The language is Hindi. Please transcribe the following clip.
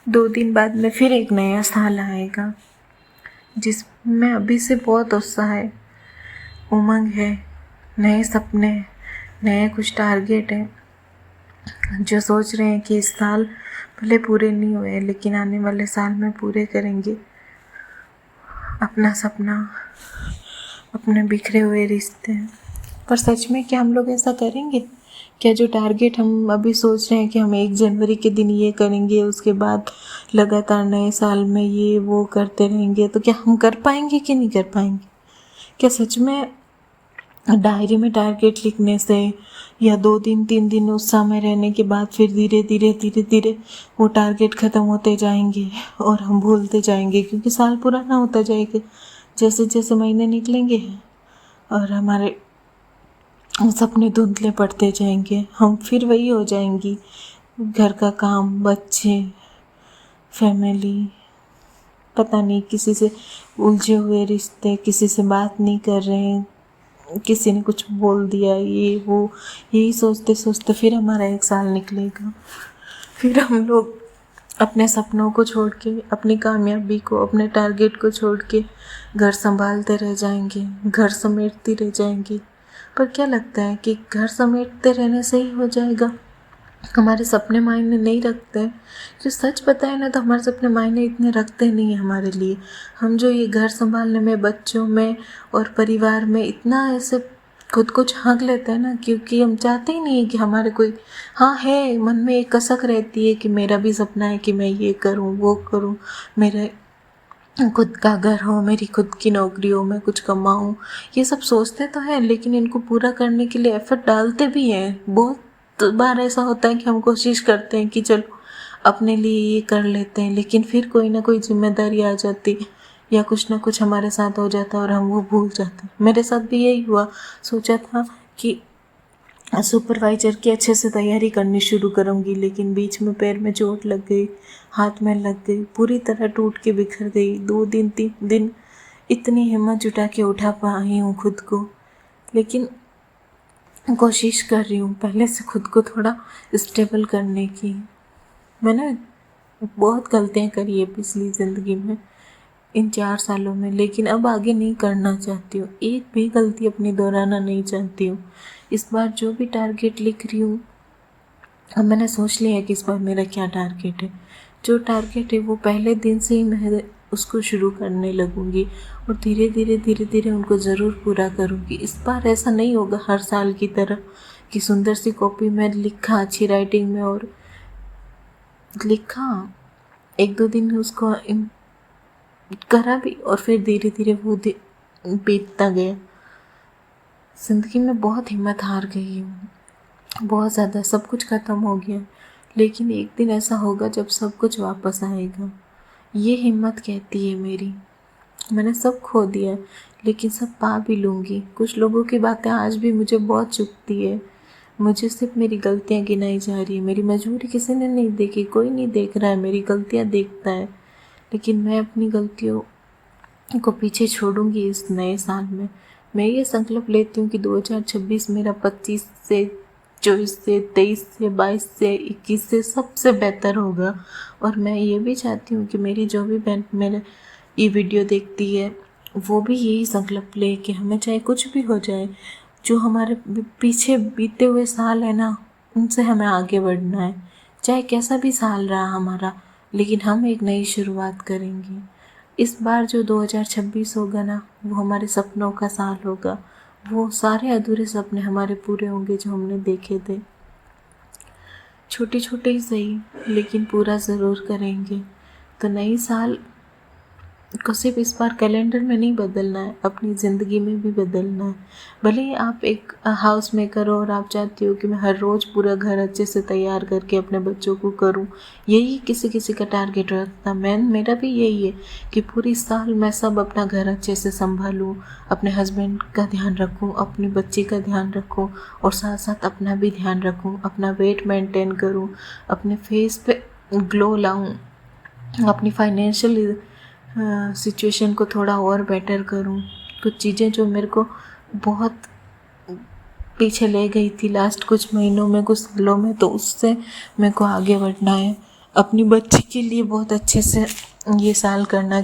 2 दिन बाद में फिर एक नया साल आएगा जिसमें अभी से बहुत उत्साह है, उमंग है, नए सपने, नए कुछ टारगेट है जो सोच रहे हैं कि इस साल भले पूरे नहीं हुए लेकिन आने वाले साल में पूरे करेंगे अपना सपना, अपने बिखरे हुए रिश्ते। पर सच में क्या हम लोग ऐसा करेंगे? क्या जो टारगेट हम अभी सोच रहे हैं कि हम 1 जनवरी के दिन ये करेंगे, उसके बाद लगातार नए साल में ये वो करते रहेंगे, तो क्या हम कर पाएंगे कि नहीं कर पाएंगे? क्या सच में डायरी में टारगेट लिखने से या 2 दिन 3 दिन उस समय रहने के बाद फिर धीरे धीरे वो टारगेट ख़त्म होते जाएंगे और हम भूलते जाएंगे, क्योंकि साल पुराना होता जाएगा जैसे जैसे महीने निकलेंगे और हमारे सपने धुंधले पड़ते जाएंगे। हम फिर वही हो जाएंगी, घर का काम, बच्चे, फैमिली, पता नहीं किसी से उलझे हुए रिश्ते, किसी से बात नहीं कर रहे हैं, किसी ने कुछ बोल दिया, ये वो, यही सोचते सोचते फिर हमारा 1 साल निकलेगा। फिर हम लोग अपने सपनों को छोड़ के, अपनी कामयाबी को, अपने टारगेट को छोड़ के घर संभालते रह जाएंगे, घर समेटती रह जाएंगी। पर क्या लगता है कि घर समेटते रहने से ही हो जाएगा? हमारे सपने मायने नहीं रखते हैं। जो सच बताए ना, तो हमारे सपने मायने इतने रखते नहीं हैं हमारे लिए। हम जो ये घर संभालने में, बच्चों में और परिवार में इतना ऐसे खुद को झांक लेते हैं ना, क्योंकि हम चाहते ही नहीं है कि हमारे कोई, हाँ है, मन में एक कसक रहती है कि मेरा भी सपना है कि मैं ये करूँ, वो करूँ, मेरे खुद का घर हो, मेरी खुद की नौकरी हो, मैं कुछ कमाऊँ। ये सब सोचते तो हैं, लेकिन इनको पूरा करने के लिए एफर्ट डालते भी हैं। बहुत बार ऐसा होता है कि हम कोशिश करते हैं कि चलो अपने लिए ये कर लेते हैं, लेकिन फिर कोई ना कोई जिम्मेदारी आ जाती या कुछ ना कुछ हमारे साथ हो जाता और हम वो भूल जाते। मेरे साथ भी यही हुआ। सोचा था कि सुपरवाइज़र की अच्छे से तैयारी करनी शुरू करूँगी, लेकिन बीच में पैर में चोट लग गई, हाथ में लग गई, पूरी तरह टूट के बिखर गई। 2 दिन 3 दिन इतनी हिम्मत जुटा के उठा पाई हूँ खुद को, लेकिन कोशिश कर रही हूँ पहले से खुद को थोड़ा स्टेबल करने की। मैंने बहुत गलतियाँ करी है पिछली ज़िंदगी में, इन 4 सालों में, लेकिन अब आगे नहीं करना चाहती हूँ। एक भी गलती अपनी दोहराना नहीं चाहती हूँ। इस बार जो भी टारगेट लिख रही हूँ, अब मैंने सोच लिया है कि इस बार मेरा क्या टारगेट है। जो टारगेट है वो पहले दिन से ही मैं उसको शुरू करने लगूँगी और धीरे धीरे उनको ज़रूर पूरा करूँगी। इस बार ऐसा नहीं होगा हर साल की तरह कि सुंदर सी कॉपी में लिखा, अच्छी राइटिंग में, और लिखा 1-2 दिन उसको करा भी और फिर धीरे धीरे वो बीतता गया। ज़िंदगी में बहुत हिम्मत हार गई हूँ, बहुत ज़्यादा, सब कुछ ख़त्म हो गया, लेकिन एक दिन ऐसा होगा जब सब कुछ वापस आएगा। ये हिम्मत कहती है मेरी। मैंने सब खो दिया लेकिन सब पा भी लूँगी। कुछ लोगों की बातें आज भी मुझे बहुत चुभती है। मुझे सिर्फ मेरी गलतियाँ गिनाई जा रही है। मेरी मजबूरी किसी ने नहीं देखी, कोई नहीं देख रहा है, मेरी गलतियाँ देखता है, लेकिन मैं अपनी गलतियों को पीछे छोड़ूंगी इस नए साल में। मैं ये संकल्प लेती हूँ कि 2026 मेरा 25 से 24 से 23 से 22 से 21 से सबसे बेहतर होगा। और मैं ये भी चाहती हूँ कि मेरी जो भी बहन मेरे ये वीडियो देखती है वो भी यही संकल्प ले कि हमें चाहे कुछ भी हो जाए, जो हमारे पीछे बीते हुए साल है ना, उनसे हमें आगे बढ़ना है। चाहे कैसा भी साल रहा हमारा, लेकिन हम एक नई शुरुआत करेंगे। इस बार जो 2026 होगा ना, वो हमारे सपनों का साल होगा। वो सारे अधूरे सपने हमारे पूरे होंगे जो हमने देखे थे। छोटे छोटे ही सही, लेकिन पूरा ज़रूर करेंगे। तो नई साल को सिर्फ इस बार कैलेंडर में नहीं बदलना है, अपनी ज़िंदगी में भी बदलना है। भले ही आप एक हाउस मेकर हो और आप चाहती हो कि मैं हर रोज़ पूरा घर अच्छे से तैयार करके अपने बच्चों को करूं, यही किसी किसी का टारगेट रहता। मेरा भी यही है कि पूरी साल मैं सब अपना घर अच्छे से संभालूं, अपने हस्बैंड का ध्यान रखूं, अपनी बच्ची का ध्यान रखूं और साथ साथ अपना भी ध्यान रखूं, अपना वेट मेंटेन करूं, अपने फेस पे ग्लो लाऊं, अपनी फाइनेंशियल सिचुएशन को थोड़ा और बेटर करूं। कुछ चीज़ें जो मेरे को बहुत पीछे ले गई थी लास्ट कुछ महीनों में, कुछ सालों में, तो उससे मेरे को आगे बढ़ना है। अपनी बच्ची के लिए बहुत अच्छे से ये साल करना